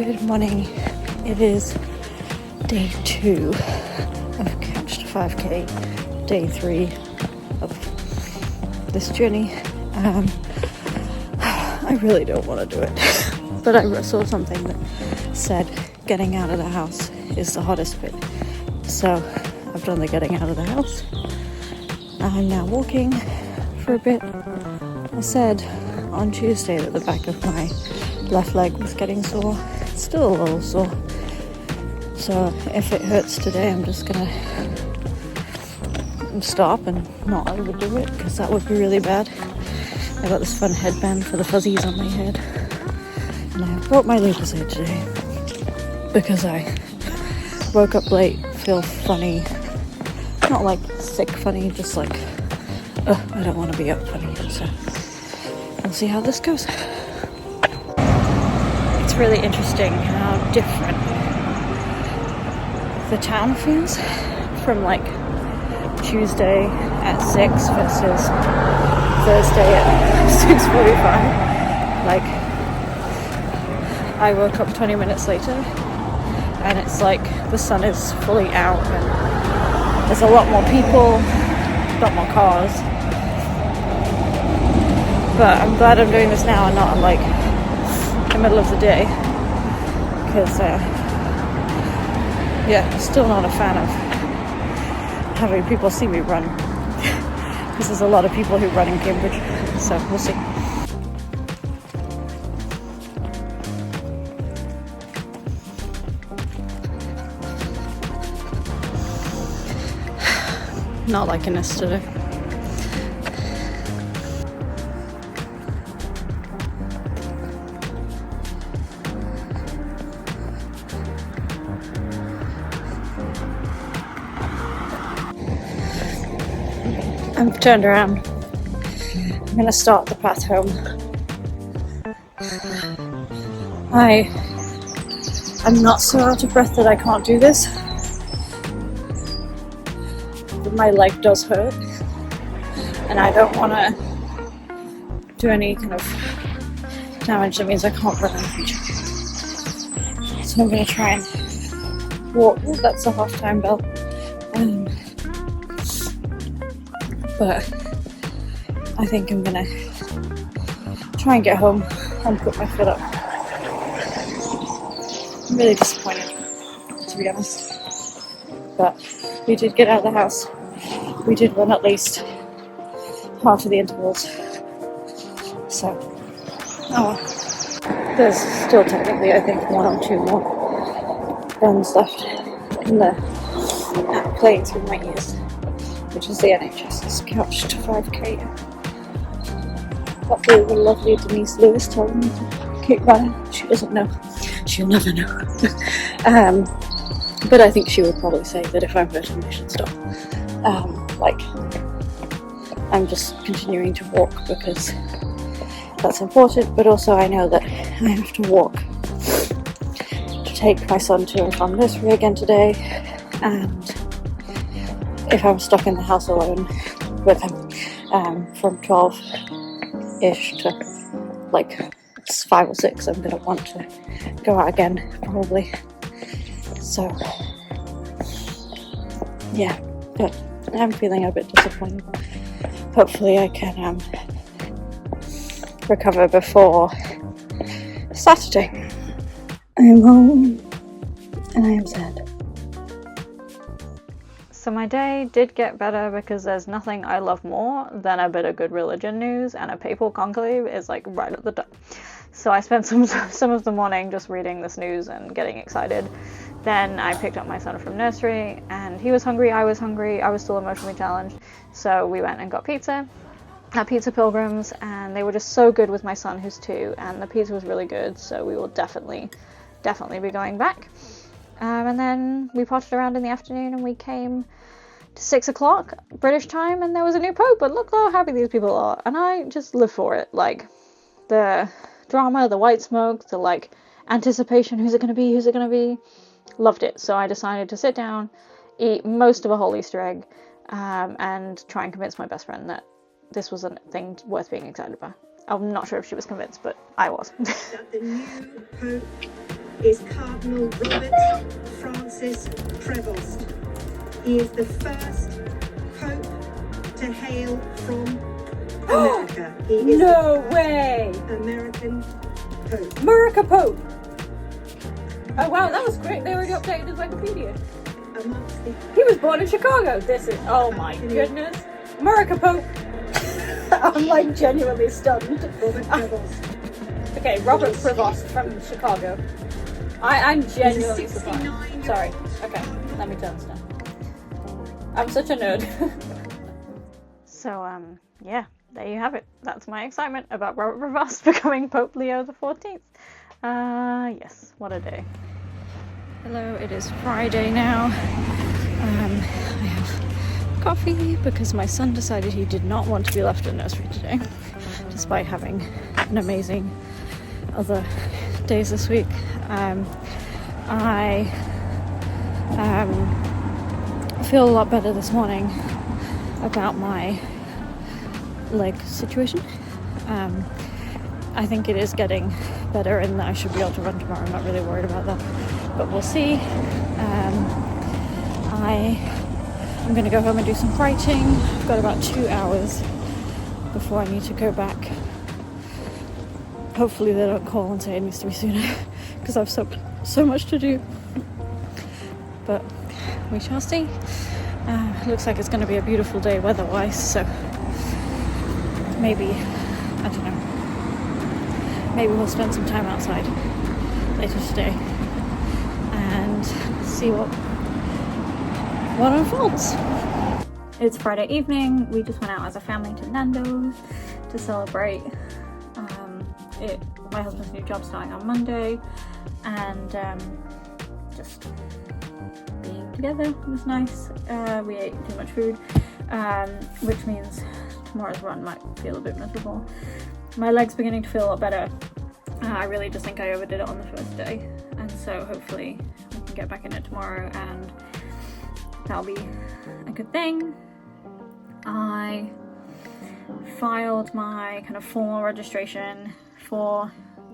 Good morning. It is day 2 of Couch to 5K, day 3 of this journey. I really don't want to do it, but I saw something that said getting out of the house is the hardest bit. So I've done the getting out of the house. I'm now walking for a bit. I said on Tuesday that the back of my left leg was getting sore. It's still a little sore. So if it hurts today, I'm just gonna stop and not overdo it, because that would be really bad. I got this fun headband for the fuzzies on my head, and I brought my Lucozade today because I woke up late, feel funny, not like sick funny, just like I don't want to be up funny. So we'll see how this goes. It's really interesting how different the town feels from like Tuesday at 6 versus Thursday at 6:45. Like, I woke up 20 minutes later and it's like the sun is fully out and there's a lot more people, a lot more cars. But I'm glad I'm doing this now and not like the middle of the day, because still not a fan of having people see me run, because there's a lot of people who run in Cambridge, so we'll see. Not liking this today. I've turned around. I'm gonna start the path home. I'm not so out of breath that I can't do this, but my leg does hurt, and I don't want to do any kind of damage that means I can't run in the future. So I'm gonna try and walk. Oh, that's a half-time bell. But I think I'm gonna try and get home and put my foot up. I'm really disappointed, to be honest. But we did get out of the house. We did run at least half of the intervals. So, oh well. There's still technically, I think, 1 or 2 more runs left in the playing through my ears, which is the NHS's Couch to 5K. Hopefully the lovely Denise Lewis told me to keep running. She doesn't know. She'll never know. But I think she would probably say that if I'm hurting, I should stop. I'm just continuing to walk because that's important, but also I know that I have to walk to take my son to and from nursery again today, and if I'm stuck in the house alone with him from 12-ish to like 5 or 6, I'm going to want to go out again, probably. So, yeah, but I'm feeling a bit disappointed. Hopefully I can recover before Saturday. I am home and I am sad. So my day did get better, because there's nothing I love more than a bit of good religion news, and a papal conclave is like right at the top. So I spent some of the morning just reading this news and getting excited. Then I picked up my son from nursery, and he was hungry, I was hungry, I was still emotionally challenged. So we went and got pizza at Pizza Pilgrims, and they were just so good with my son who's 2, and the pizza was really good, so we will definitely be going back. And then we potted around in the afternoon, and we came to 6 o'clock British time, and there was a new pope, and look how happy these people are, and I just live for it. Like, the drama, the white smoke, the like anticipation, who's it gonna be, loved it. So I decided to sit down, eat most of a whole Easter egg, and try and convince my best friend that this was a thing worth being excited about. I'm not sure if she was convinced, but I was. That the new pope is Cardinal Robert Francis Prevost. He is the first Pope to hail from America. He is no way! American Pope. America Pope! Oh wow, that was great. They already updated his Wikipedia. Amongst the He was born in Chicago. This is, oh my goodness. America Pope! I'm like genuinely stunned. Robert Prevost. Okay, Robert Prevost from Chicago. I'm genuinely surprised. Sorry. Okay, let me turn this down. I'm such a nerd. So, yeah, there you have it. That's my excitement about Robert Prevost becoming Pope Leo the 14th. Yes, what a day. Hello, it is Friday now. I have coffee because my son decided he did not want to be left at nursery today, despite having an amazing other days this week. I feel a lot better this morning about my leg situation. I think it is getting better and that I should be able to run tomorrow. I'm not really worried about that, but we'll see. I'm going to go home and do some writing. I've got about 2 hours before I need to go back. Hopefully they don't call and say it needs to be sooner because I've so much to do. But we shall see. Looks like it's going to be a beautiful day weather-wise, so maybe, I don't know, maybe we'll spend some time outside later today and see what unfolds. It's Friday evening. We just went out as a family to Nando's to celebrate my husband's new job starting on Monday, and just being together was nice. We ate too much food, which means tomorrow's run might feel a bit miserable. My leg's beginning to feel a lot better. I really just think I overdid it on the first day, and so hopefully we can get back in it tomorrow and that'll be a good thing. I filed my kind of formal registration for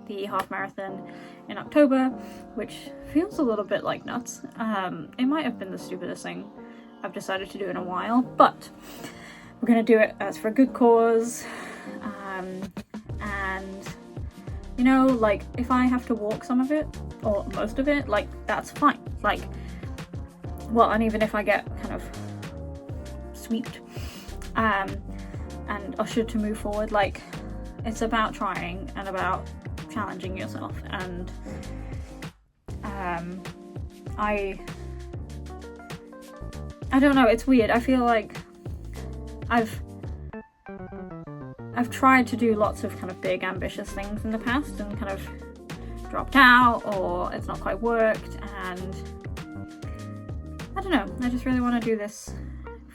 the half marathon in October, which feels a little bit like nuts. It might have been the stupidest thing I've decided to do in a while, but we're gonna do it as for a good cause. And you know, like, if I have to walk some of it or most of it, like, that's fine. Like, well, and even if I get kind of swept and ushered to move forward, like, it's about trying and about challenging yourself. And I don't know, it's weird. I feel like I've tried to do lots of kind of big ambitious things in the past and kind of dropped out, or it's not quite worked, and I don't know, I just really want to do this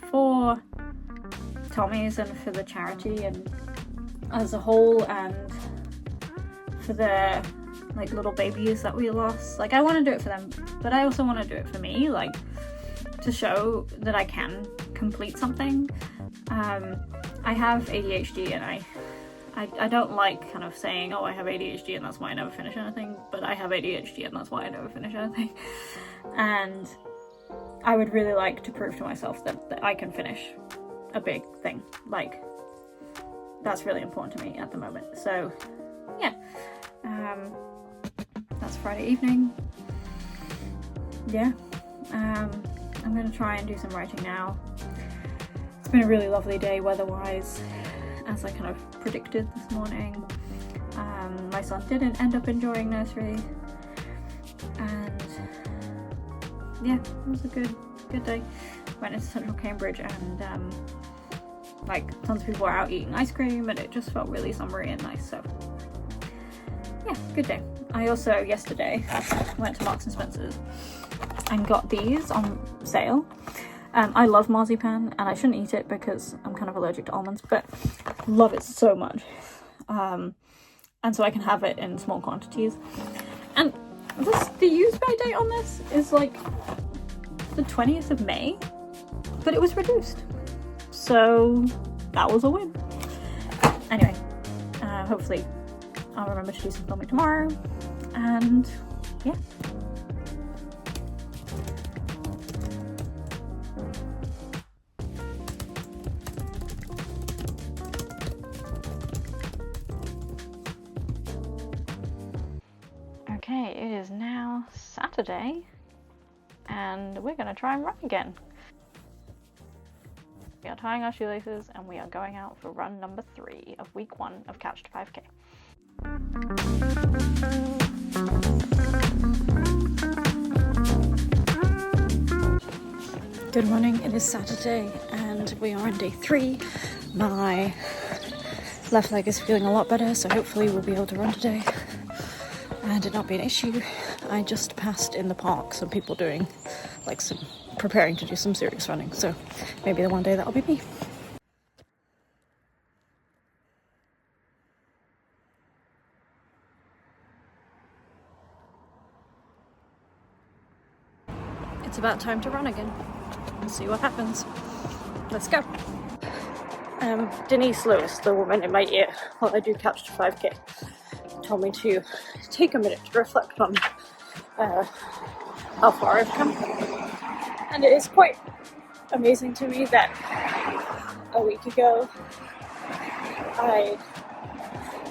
for Tommy's and for the charity and as a whole, and for the like little babies that we lost. Like, I want to do it for them, but I also want to do it for me, like, to show that I can complete something. I have ADHD, and I don't like kind of saying, oh, I have ADHD and that's why I never finish anything, but I have ADHD and that's why I never finish anything. And I would really like to prove to myself that I can finish a big thing. Like, that's really important to me at the moment. So yeah, that's Friday evening. Yeah, I'm gonna try and do some writing now. It's been a really lovely day weather-wise, as I kind of predicted this morning. My son didn't end up enjoying nursery, and yeah, it was a good day. Went into central Cambridge, and like, tons of people were out eating ice cream, and it just felt really summery and nice. So yeah, good day. I also yesterday went to Marks and Spencer's and got these on sale. I love marzipan, and I shouldn't eat it because I'm kind of allergic to almonds, but love it so much. And so I can have it in small quantities. And the use by date on this is like the 20th of May, but it was reduced. So that was a win. Anyway, hopefully I'll remember to do some filming tomorrow, and yeah. Okay, it is now Saturday, and we're going to try and run again. We are tying our shoelaces, and we are going out for run number 3 of week 1 of Couch to 5K. Good morning, it is Saturday, and we are on day 3. My left leg is feeling a lot better, so hopefully we'll be able to run today and it not be an issue. I just passed in the park some people doing preparing to do some serious running, so maybe the one day that'll be me. It's about time to run again. Let's see what happens. Let's go. Denise Lewis, the woman in my ear while I do Couch to 5K, told me to take a minute to reflect on how far I've come. And it is quite amazing to me that a week ago I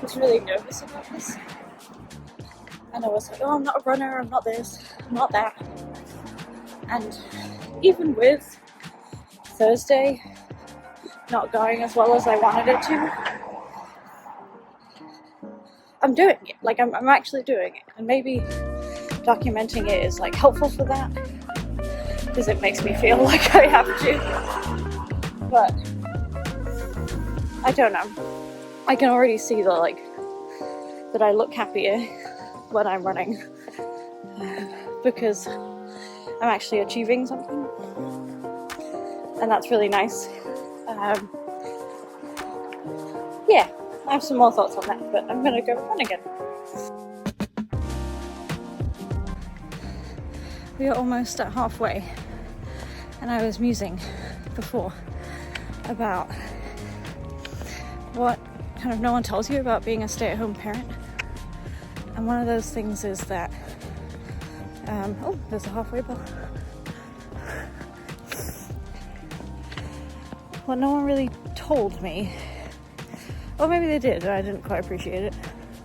was really nervous about this. And I was like, oh, I'm not a runner, I'm not this, I'm not that. And even with Thursday not going as well as I wanted it to, I'm doing it. Like, I'm actually doing it. And maybe documenting it is like helpful for that, because it makes me feel like I have to. But I don't know. I can already see that I look happier when I'm running, because I'm actually achieving something, and that's really nice. Yeah, I have some more thoughts on that, but I'm gonna go run again. We are almost at halfway, and I was musing before about what kind of no one tells you about being a stay-at-home parent. And one of those things is that oh, there's a halfway bell. What no one really told me, or maybe they did and I didn't quite appreciate it,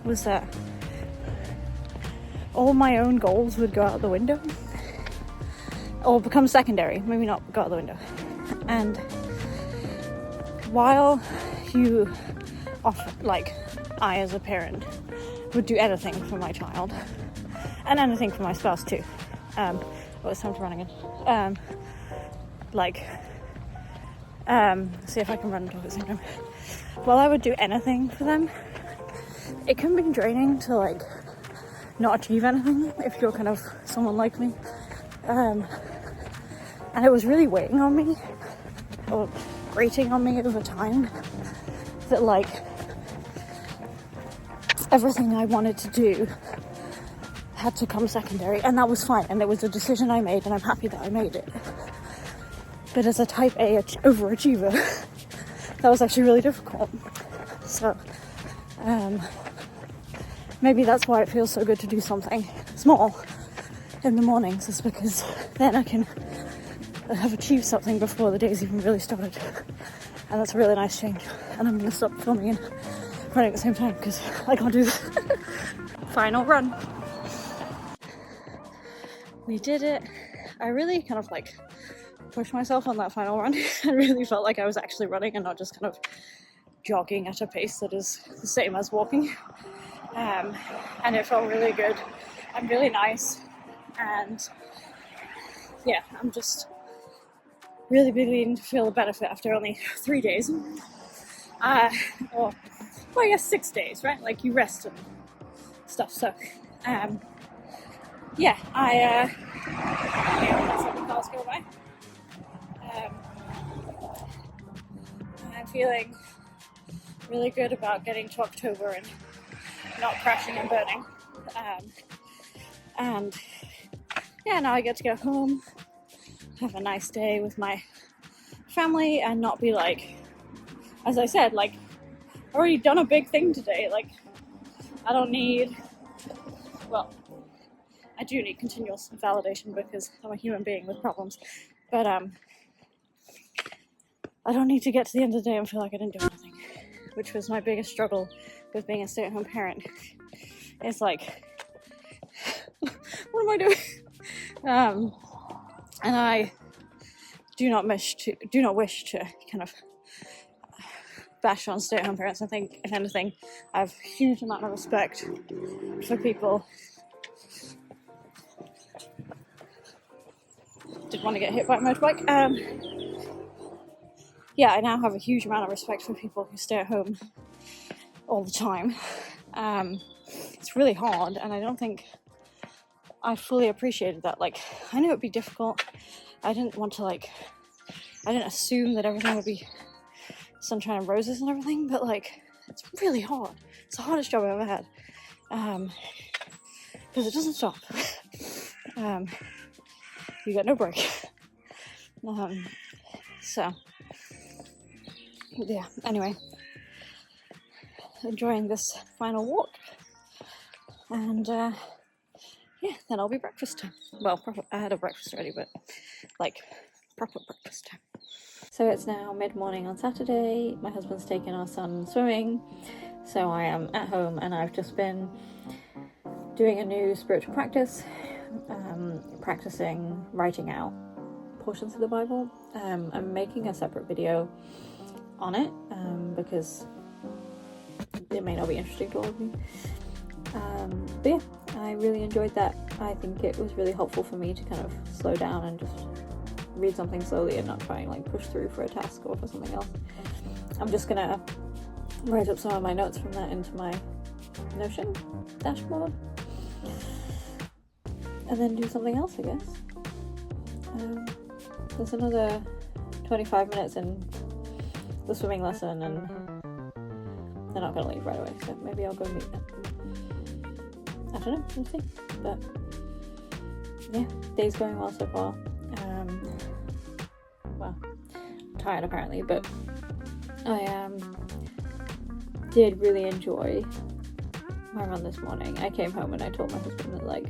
was that all my own goals would go out the window, or become secondary, maybe not go out the window. And while you often, I as a parent would do anything for my child, and anything for my spouse too. Oh, it's time to run again. See if I can run and talk at the same time. While I would do anything for them, it can be draining to not achieve anything if you're kind of someone like me. And it was really weighing on me, or grating on me over time, that everything I wanted to do had to come secondary, and that was fine, and it was a decision I made, and I'm happy that I made it. But as a type A overachiever, that was actually really difficult. So maybe that's why it feels so good to do something small in the mornings, is because then I can have achieved something before the day's even really started. And that's a really nice change. And I'm going to stop filming and running at the same time because I can't do this. Final run. We did it. I really kind of pushed myself on that final run. I really felt like I was actually running and not just kind of jogging at a pace that is the same as walking. And it felt really good and really nice. And yeah, I'm just really beginning to feel the benefit after only 3 days. Or, well, I guess 6 days, right? You rest and stuff. So, yeah, let's let the cars go by. I'm feeling really good about getting to October and not crashing and burning. And yeah, now I get to go home, have a nice day with my family, and not be as I said, I've already done a big thing today. I don't need, well, I do need continual validation because I'm a human being with problems. But I don't need to get to the end of the day and feel like I didn't do anything, which was my biggest struggle with being a stay-at-home parent. It's like, what am I doing? And I do not wish to kind of bash on stay-at-home parents. I think, if anything, I have a huge amount of respect for people. Didn't want to get hit by a motorbike. Yeah, I now have a huge amount of respect for people who stay at home all the time. It's really hard, and I don't think I fully appreciated that. Like, I knew it'd be difficult. I didn't assume that everything would be sunshine and roses and everything, but like, it's really hard. It's the hardest job I've ever had. Because it doesn't stop. You get no break. So, yeah, anyway. Enjoying this final walk. And, yeah, then I'll be breakfast time. Well, I had a breakfast already, but, like, proper breakfast time. So it's now mid-morning on Saturday. My husband's taken our son swimming. So I am at home and I've just been doing a new spiritual practice, practicing writing out portions of the Bible. I'm making a separate video on it because it may not be interesting to all of you. But yeah, I really enjoyed that. I think it was really helpful for me to kind of slow down and just read something slowly and not try and like push through for a task or for something else. I'm just gonna write up some of my notes from that into my Notion dashboard and then do something else, I guess. There's another 25 minutes in the swimming lesson and they're not gonna leave right away, so maybe I'll go meet them. I don't know, we'll see. But yeah, day's going well so far. Well, I'm tired apparently, but I did really enjoy my run this morning. I came home and I told my husband that like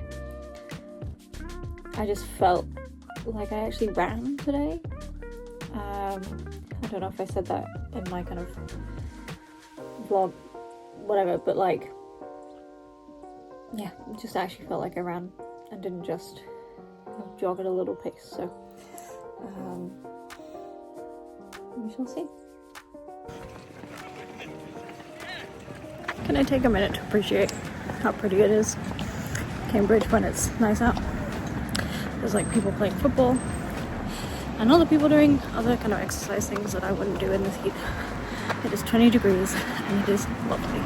I just felt like I actually ran today. I don't know if I said that in my kind of vlog, whatever, but like, yeah, it just actually felt like I ran and didn't just jog at a little pace, so we shall see. Can I take a minute to appreciate how pretty it is, Cambridge, when it's nice out? There's like people playing football and other people doing other kind of exercise things that I wouldn't do in this heat. It is 20 degrees and it is lovely.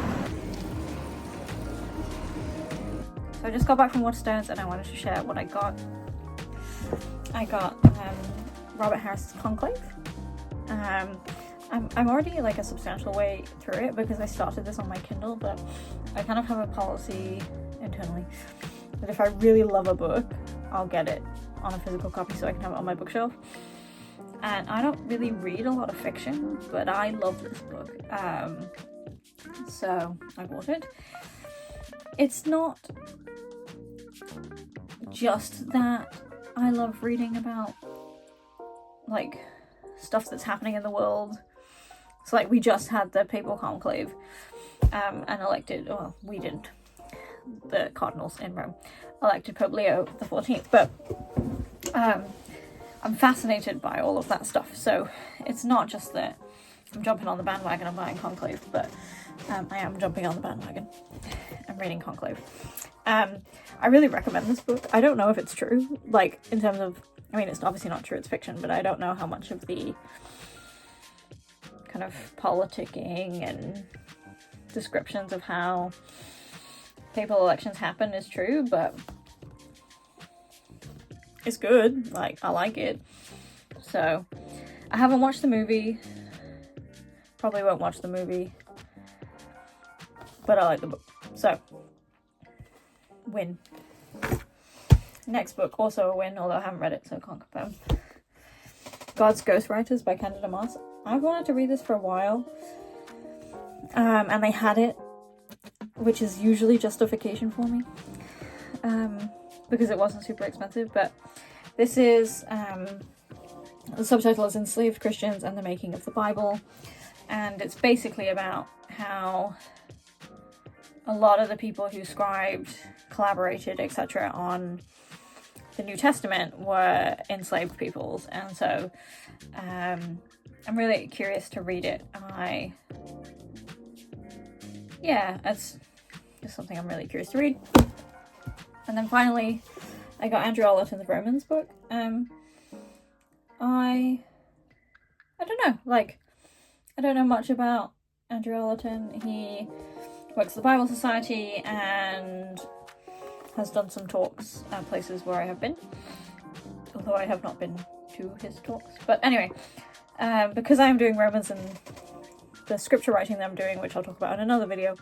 So I just got back from Waterstones and I wanted to share what I got. I got Robert Harris's Conclave. I'm already like a substantial way through it because I started this on my Kindle, but I kind of have a policy internally that if I really love a book, I'll get it on a physical copy so I can have it on my bookshelf. And I don't really read a lot of fiction, but I love this book. So I bought it. It's not just that I love reading about like stuff that's happening in the world. So like we just had the papal conclave and elected, well, we didn't, the cardinals in Rome elected Pope Leo the 14th, but I'm fascinated by all of that stuff. So it's not just that I'm jumping on the bandwagon and buying Conclave, but I am jumping on the bandwagon and reading Conclave. I really recommend this book. I don't know if it's true, like in terms of, I mean, it's obviously not true, it's fiction, but I don't know how much of the kind of politicking and descriptions of how papal elections happen is true, but it's good. Like, I like it. So, I haven't watched the movie. Probably won't watch the movie. But I like the book. So, win. Next book, also a win, although I haven't read it, so I can't confirm. God's Ghostwriters by Candida Moss. I've wanted to read this for a while. And they had it, which is usually justification for me. because it wasn't super expensive. But this is, the subtitle is Enslaved Christians and the Making of the Bible. And it's basically about how a lot of the people who scribed, collaborated, etc. on the New Testament were enslaved peoples. And so I'm really curious to read it. It's just something I'm really curious to read. And then finally, I got Andrew Ollerton's Romans book. I don't know, like, I don't know much about Andrew Ollerton. He works at the Bible Society and has done some talks at places where I have been, although I have not been to his talks. But anyway, because I am doing Romans and the scripture writing that I'm doing, which I'll talk about in another video,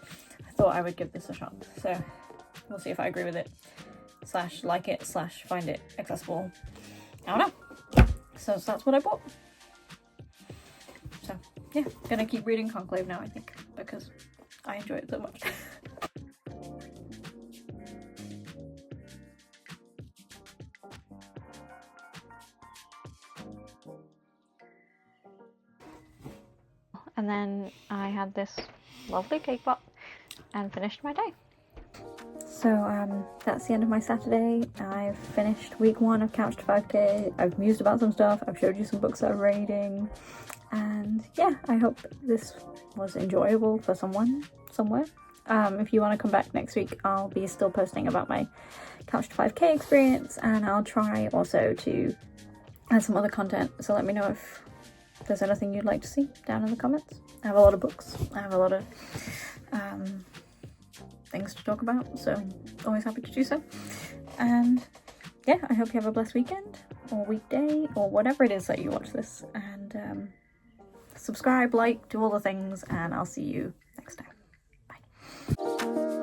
I thought I would give this a shot. So we'll see if I agree with it, / like it, / find it accessible. I don't know. So that's what I bought. So yeah, gonna keep reading Conclave now, I think, because I enjoy it so much. And then I had this lovely cake pop and finished my day. So that's the end of my Saturday. I've finished week 1 of Couch to 5K. I've mused about some stuff. I've showed you some books that I'm reading. And yeah, I hope this was enjoyable for someone somewhere. If you want to come back next week, I'll be still posting about my Couch to 5K experience, and I'll try also to add some other content. So let me know if there's anything you'd like to see down in the comments. I have a lot of books. I have a lot of things to talk about, so always happy to do so. And yeah, I hope you have a blessed weekend or weekday or whatever it is that you watch this, and subscribe, like, do all the things, and I'll see you next time. Bye.